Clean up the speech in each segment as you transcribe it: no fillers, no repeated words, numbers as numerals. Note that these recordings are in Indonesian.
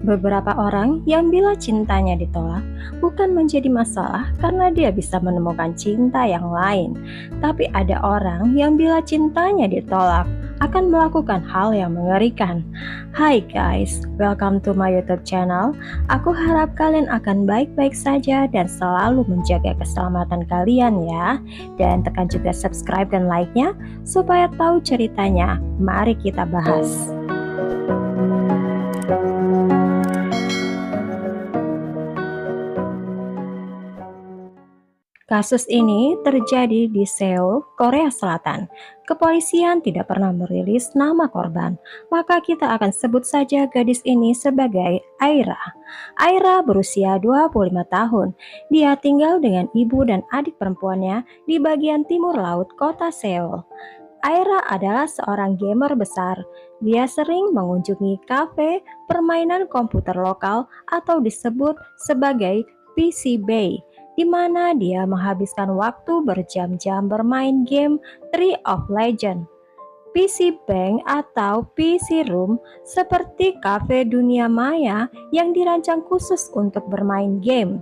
Beberapa orang yang bila cintanya ditolak bukan menjadi masalah karena dia bisa menemukan cinta yang lain. Tapi ada orang yang bila cintanya ditolak akan melakukan hal yang mengerikan. Hai guys, welcome to my YouTube channel. Aku harap kalian akan baik-baik saja dan selalu menjaga keselamatan kalian ya. Dan tekan juga subscribe dan like-nya supaya tahu ceritanya. Mari kita bahas. Kasus ini terjadi di Seoul, Korea Selatan. Kepolisian tidak pernah merilis nama korban, maka kita akan sebut saja gadis ini sebagai Aira. Aira berusia 25 tahun. Dia tinggal dengan ibu dan adik perempuannya di bagian timur laut kota Seoul. Aira adalah seorang gamer besar. Dia sering mengunjungi kafe permainan komputer lokal atau disebut sebagai PC Bay, di mana dia menghabiskan waktu berjam-jam bermain game Tree of Legend. PC Bank atau PC Room seperti kafe dunia maya yang dirancang khusus untuk bermain game.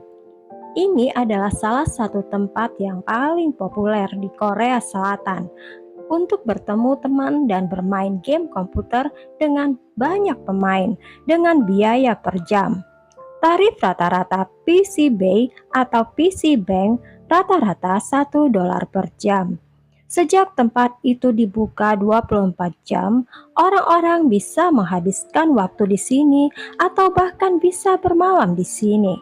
Ini adalah salah satu tempat yang paling populer di Korea Selatan untuk bertemu teman dan bermain game komputer dengan banyak pemain dengan biaya per jam. Tarif rata-rata PC Bay atau PC Bank rata-rata $1 per jam. Sejak tempat itu dibuka 24 jam, orang-orang bisa menghabiskan waktu di sini atau bahkan bisa bermalam di sini.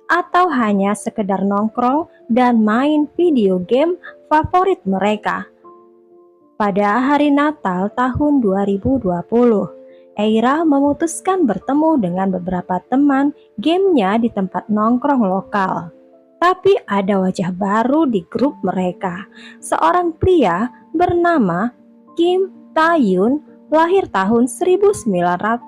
Atau hanya sekedar nongkrong dan main video game favorit mereka. Pada hari Natal tahun 2020, Aira memutuskan bertemu dengan beberapa teman gamenya di tempat nongkrong lokal. Tapi ada wajah baru di grup mereka. Seorang pria bernama Kim Tae-yoon, lahir tahun 1996.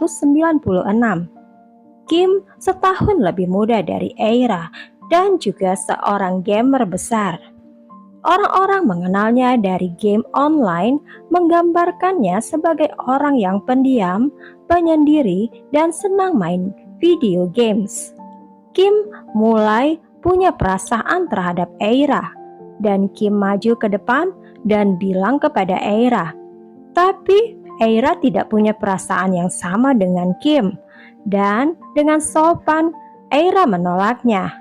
Kim setahun lebih muda dari Aira dan juga seorang gamer besar. Orang-orang mengenalnya dari game online, menggambarkannya sebagai orang yang pendiam, penyendiri, dan senang main video games. Kim mulai punya perasaan terhadap Aira, dan Kim maju ke depan dan bilang kepada Aira. Tapi Aira tidak punya perasaan yang sama dengan Kim, dan dengan sopan Aira menolaknya.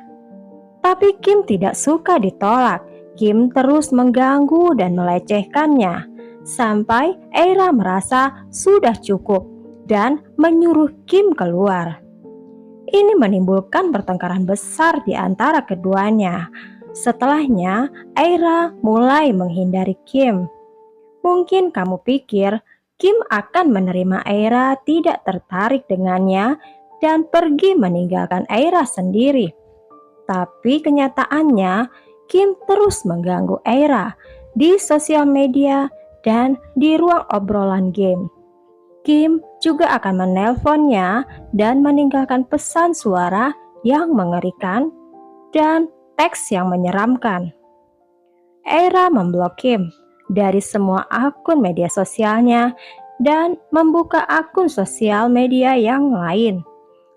Tapi Kim tidak suka ditolak. Kim terus mengganggu dan melecehkannya, sampai Aira merasa sudah cukup dan menyuruh Kim keluar. Ini menimbulkan pertengkaran besar di antara keduanya. Setelahnya, Aira mulai menghindari Kim. Mungkin kamu pikir Kim akan menerima Aira tidak tertarik dengannya dan pergi meninggalkan Aira sendiri. Tapi kenyataannya, Kim terus mengganggu Aira di sosial media dan di ruang obrolan game. Kim juga akan menelponnya dan meninggalkan pesan suara yang mengerikan dan teks yang menyeramkan. Aira memblok Kim dari semua akun media sosialnya dan membuka akun sosial media yang lain,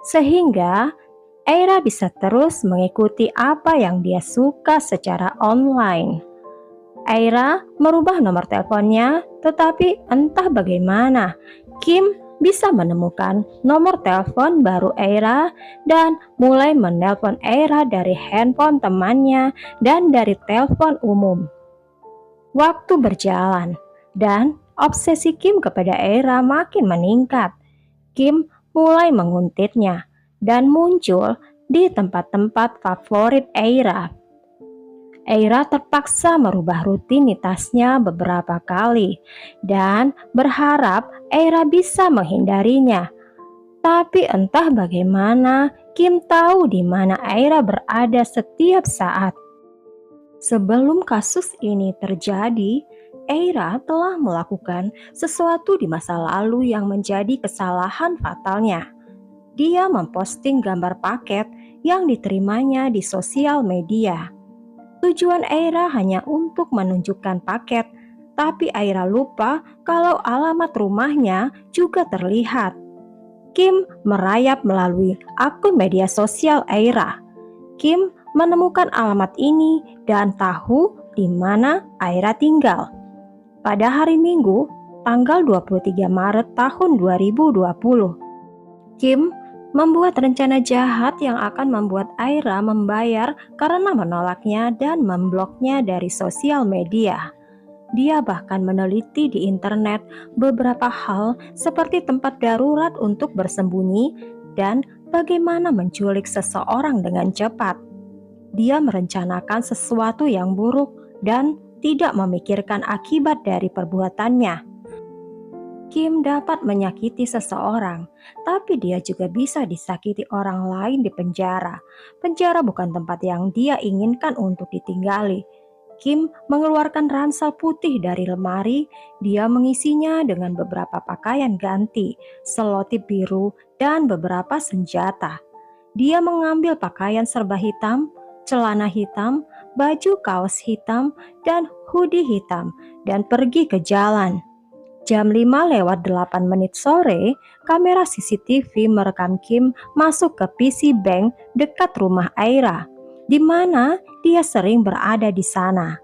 sehingga Aira bisa terus mengikuti apa yang dia suka secara online. Aira merubah nomor teleponnya, tetapi entah bagaimana, Kim bisa menemukan nomor telepon baru Aira dan mulai menelpon Aira dari handphone temannya dan dari telepon umum. Waktu berjalan dan obsesi Kim kepada Aira makin meningkat. Kim mulai menguntitnya dan muncul di tempat-tempat favorit Aira. Aira terpaksa merubah rutinitasnya beberapa kali dan berharap Aira bisa menghindarinya. Tapi entah bagaimana, Kim tahu di mana Aira berada setiap saat. Sebelum kasus ini terjadi, Aira telah melakukan sesuatu di masa lalu yang menjadi kesalahan fatalnya. Dia memposting gambar paket yang diterimanya di sosial media. Tujuan Aira hanya untuk menunjukkan paket, tapi Aira lupa kalau alamat rumahnya juga terlihat. Kim merayap melalui akun media sosial Aira. Kim menemukan alamat ini dan tahu di mana Aira tinggal. Pada hari Minggu, tanggal 23 Maret tahun 2020, Kim membuat rencana jahat yang akan membuat Aira membayar karena menolaknya dan membloknya dari sosial media. Dia bahkan meneliti di internet beberapa hal seperti tempat darurat untuk bersembunyi dan bagaimana menculik seseorang dengan cepat. Dia merencanakan sesuatu yang buruk dan tidak memikirkan akibat dari perbuatannya. Kim dapat menyakiti seseorang, tapi dia juga bisa disakiti orang lain di penjara. Penjara bukan tempat yang dia inginkan untuk ditinggali. Kim mengeluarkan ransel putih dari lemari. Dia mengisinya dengan beberapa pakaian ganti, selotip biru, dan beberapa senjata. Dia mengambil pakaian serba hitam, celana hitam, baju kaos hitam, dan hoodie hitam, dan pergi ke jalan. Jam 5:08 sore, kamera CCTV merekam Kim masuk ke PC Bank dekat rumah Aira, di mana dia sering berada di sana.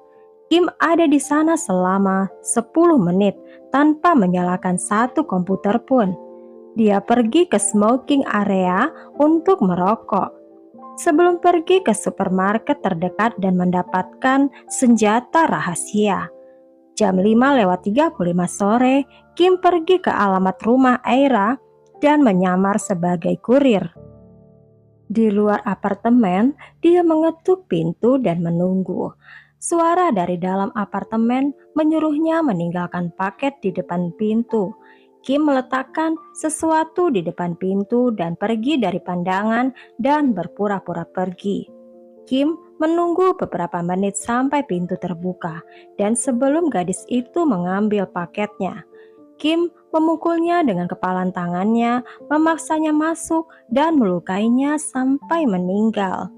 Kim ada di sana selama 10 menit tanpa menyalakan satu komputer pun. Dia pergi ke smoking area untuk merokok. Sebelum pergi ke supermarket terdekat dan mendapatkan senjata rahasia. Jam 5:35 sore, Kim pergi ke alamat rumah Aira dan menyamar sebagai kurir. Di luar apartemen, dia mengetuk pintu dan menunggu. Suara dari dalam apartemen menyuruhnya meninggalkan paket di depan pintu. Kim meletakkan sesuatu di depan pintu dan pergi dari pandangan dan berpura-pura pergi. Kim menunggu beberapa menit sampai pintu terbuka dan sebelum gadis itu mengambil paketnya, Kim memukulnya dengan kepalan tangannya, memaksanya masuk dan melukainya sampai meninggal.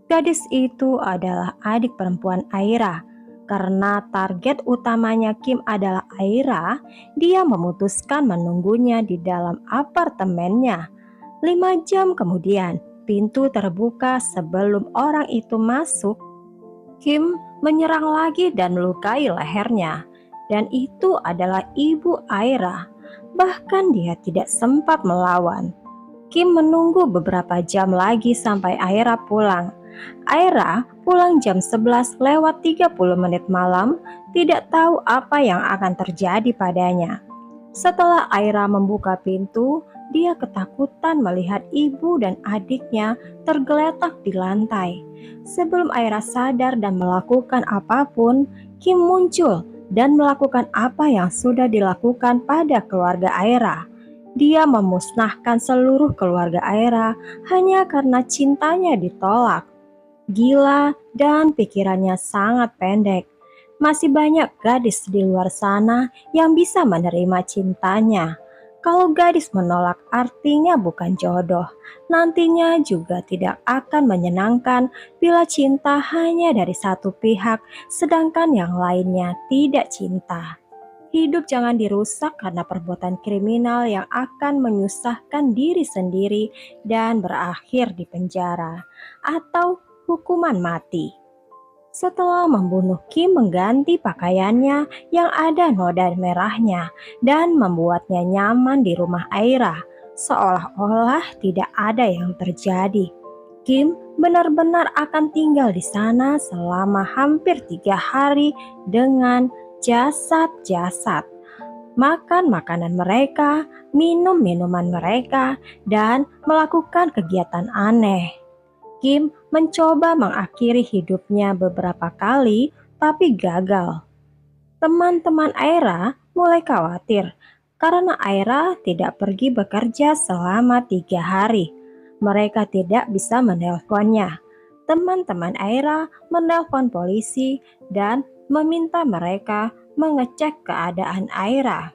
Gadis itu adalah adik perempuan Aira. Karena target utamanya Kim adalah Aira, dia memutuskan menunggunya di dalam apartemennya. 5 jam kemudian, pintu terbuka sebelum orang itu masuk. Kim menyerang lagi dan melukai lehernya. Dan itu adalah ibu Aira. Bahkan dia tidak sempat melawan. Kim menunggu beberapa jam lagi sampai Aira pulang. Aira pulang jam 11:30 malam, tidak tahu apa yang akan terjadi padanya. Setelah Aira membuka pintu, dia ketakutan melihat ibu dan adiknya tergeletak di lantai. Sebelum Aira sadar dan melakukan apapun, Kim muncul dan melakukan apa yang sudah dilakukan pada keluarga Aira. Dia memusnahkan seluruh keluarga Aira hanya karena cintanya ditolak. Gila dan pikirannya sangat pendek. Masih banyak gadis di luar sana yang bisa menerima cintanya. Kalau gadis menolak artinya bukan jodoh. Nantinya juga tidak akan menyenangkan bila cinta hanya dari satu pihak sedangkan yang lainnya tidak cinta. Hidup jangan dirusak karena perbuatan kriminal yang akan menyusahkan diri sendiri dan berakhir di penjara atau hukuman mati. Setelah membunuh, Kim mengganti pakaiannya yang ada noda merahnya dan membuatnya nyaman di rumah Aira, seolah-olah tidak ada yang terjadi. Kim benar-benar akan tinggal di sana selama hampir 3 hari dengan jasad-jasad, makan makanan mereka, minum minuman mereka, dan melakukan kegiatan aneh. Kim mencoba mengakhiri hidupnya beberapa kali, tapi gagal. Teman-teman Aira mulai khawatir karena Aira tidak pergi bekerja selama 3 hari. Mereka tidak bisa menelponnya. Teman-teman Aira menelpon polisi dan meminta mereka mengecek keadaan Aira.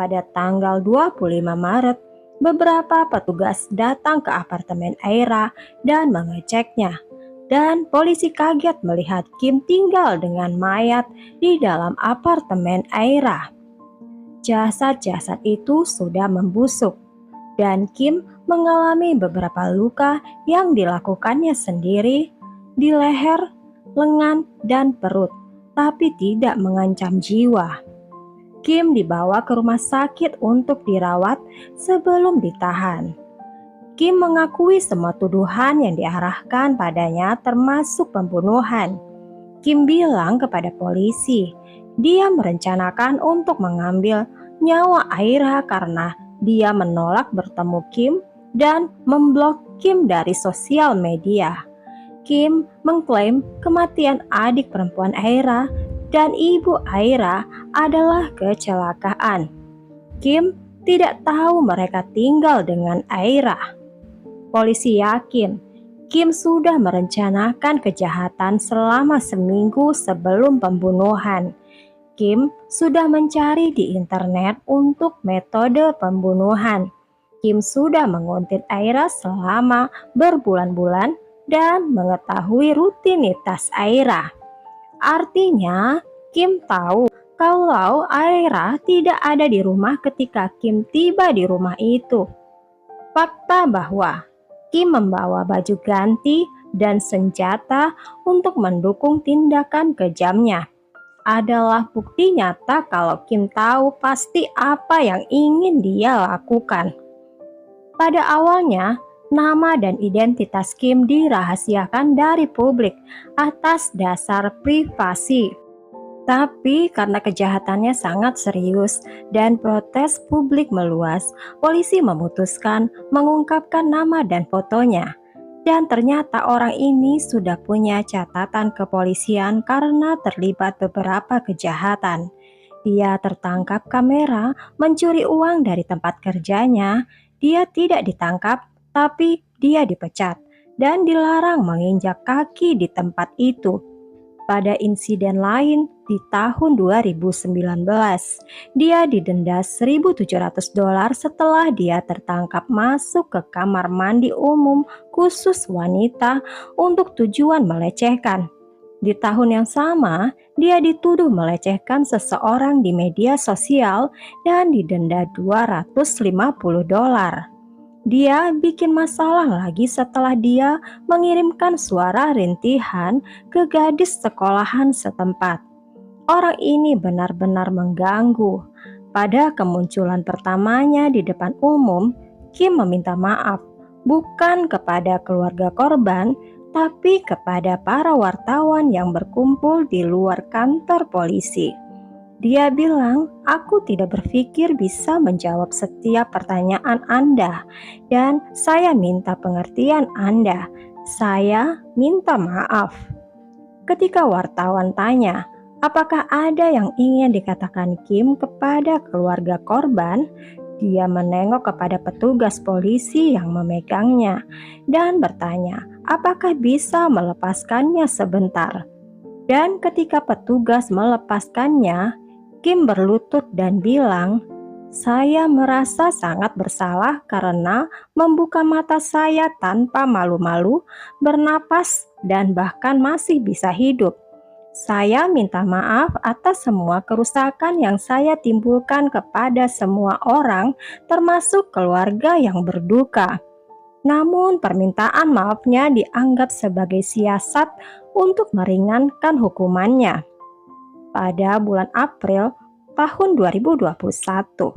Pada tanggal 25 Maret, beberapa petugas datang ke apartemen Aira dan mengeceknya. Dan polisi kaget melihat Kim tinggal dengan mayat di dalam apartemen Aira. Jasad-jasad itu sudah membusuk. dan Kim mengalami beberapa luka yang dilakukannya sendiri di leher, lengan, dan perut, tapi tidak mengancam jiwa. Kim dibawa ke rumah sakit untuk dirawat sebelum ditahan. Kim mengakui semua tuduhan yang diarahkan padanya termasuk pembunuhan. Kim bilang kepada polisi, dia merencanakan untuk mengambil nyawa Aira karena dia menolak bertemu Kim dan memblok Kim dari sosial media. Kim mengklaim kematian adik perempuan Aira dan ibu Aira adalah kecelakaan. Kim tidak tahu mereka tinggal dengan Aira. Polisi yakin Kim sudah merencanakan kejahatan selama seminggu sebelum pembunuhan. Kim sudah mencari di internet untuk metode pembunuhan. Kim sudah menguntit Aira selama berbulan-bulan dan mengetahui rutinitas Aira. Artinya, Kim tahu kalau Aira tidak ada di rumah ketika Kim tiba di rumah itu. Fakta bahwa Kim membawa baju ganti dan senjata untuk mendukung tindakan kejamnya adalah bukti nyata kalau Kim tahu pasti apa yang ingin dia lakukan. Pada awalnya, nama dan identitas Kim dirahasiakan dari publik atas dasar privasi. Tapi karena kejahatannya sangat serius dan protes publik meluas, polisi memutuskan mengungkapkan nama dan fotonya. Dan ternyata orang ini sudah punya catatan kepolisian karena terlibat beberapa kejahatan. Dia tertangkap kamera mencuri uang dari tempat kerjanya. Dia tidak ditangkap, tapi dia dipecat dan dilarang menginjak kaki di tempat itu. Pada insiden lain di tahun 2019, dia didenda $1.700 setelah dia tertangkap masuk ke kamar mandi umum khusus wanita untuk tujuan melecehkan. Di tahun yang sama, dia dituduh melecehkan seseorang di media sosial dan didenda $250. Dia bikin masalah lagi setelah dia mengirimkan suara rintihan ke gadis sekolahan setempat. Orang ini benar-benar mengganggu. Pada kemunculan pertamanya di depan umum, Kim meminta maaf bukan kepada keluarga korban, tapi kepada para wartawan yang berkumpul di luar kantor polisi. Dia bilang, "Aku tidak berpikir bisa menjawab setiap pertanyaan Anda, dan saya minta pengertian Anda. Saya minta maaf." Ketika wartawan tanya, apakah ada yang ingin dikatakan Kim kepada keluarga korban, dia menengok kepada petugas polisi yang memegangnya dan bertanya, apakah bisa melepaskannya sebentar. Dan ketika petugas melepaskannya, Kim berlutut dan bilang, "Saya merasa sangat bersalah karena membuka mata saya tanpa malu-malu, bernapas, dan bahkan masih bisa hidup. Saya minta maaf atas semua kerusakan yang saya timbulkan kepada semua orang, termasuk keluarga yang berduka." Namun permintaan maafnya dianggap sebagai siasat untuk meringankan hukumannya. Pada bulan April tahun 2021,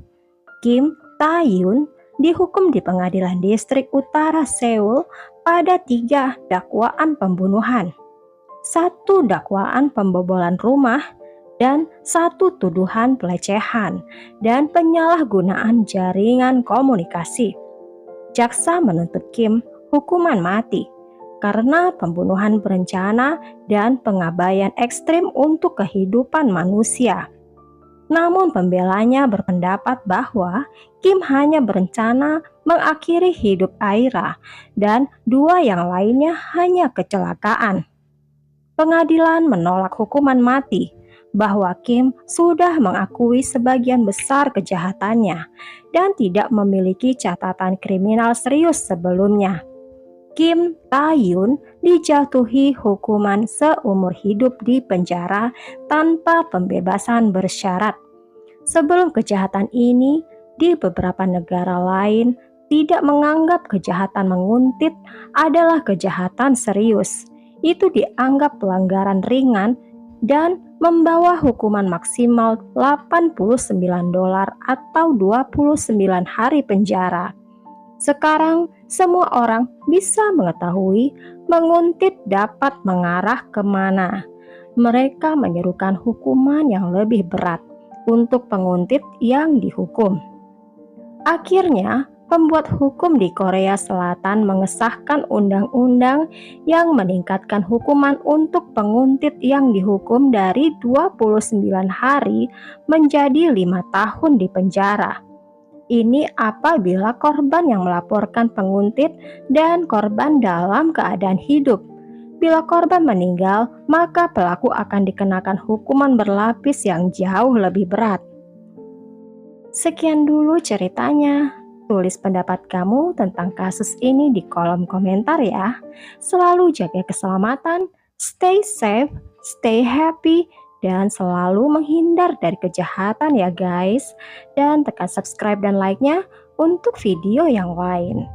Kim Tae-yoon dihukum di Pengadilan Distrik Utara Seoul pada 3 dakwaan pembunuhan, 1 dakwaan pembobolan rumah, dan 1 tuduhan pelecehan dan penyalahgunaan jaringan komunikasi. Jaksa menuntut Kim hukuman mati karena pembunuhan berencana dan pengabaian ekstrim untuk kehidupan manusia. Namun pembelanya berpendapat bahwa Kim hanya berencana mengakhiri hidup Aira dan 2 yang lainnya hanya kecelakaan. Pengadilan menolak hukuman mati bahwa Kim sudah mengakui sebagian besar kejahatannya dan tidak memiliki catatan kriminal serius sebelumnya. Kim Tae-yoon dijatuhi hukuman seumur hidup di penjara tanpa pembebasan bersyarat. Sebelum kejahatan ini, di beberapa negara lain, tidak menganggap kejahatan menguntit adalah kejahatan serius. Itu dianggap pelanggaran ringan dan membawa hukuman maksimal $89 atau 29 hari penjara. Sekarang semua orang bisa mengetahui menguntit dapat mengarah kemana. Mereka menyerukan hukuman yang lebih berat untuk penguntit yang dihukum. Akhirnya, pembuat hukum di Korea Selatan mengesahkan undang-undang yang meningkatkan hukuman untuk penguntit yang dihukum dari 29 hari menjadi 5 tahun di penjara. Ini apabila korban yang melaporkan penguntit dan korban dalam keadaan hidup. Bila korban meninggal, maka pelaku akan dikenakan hukuman berlapis yang jauh lebih berat. Sekian dulu ceritanya. Tulis pendapat kamu tentang kasus ini di kolom komentar ya. Selalu jaga keselamatan, stay safe, stay happy, dan selalu menghindar dari kejahatan ya guys. Dan tekan subscribe dan like-nya untuk video yang lain.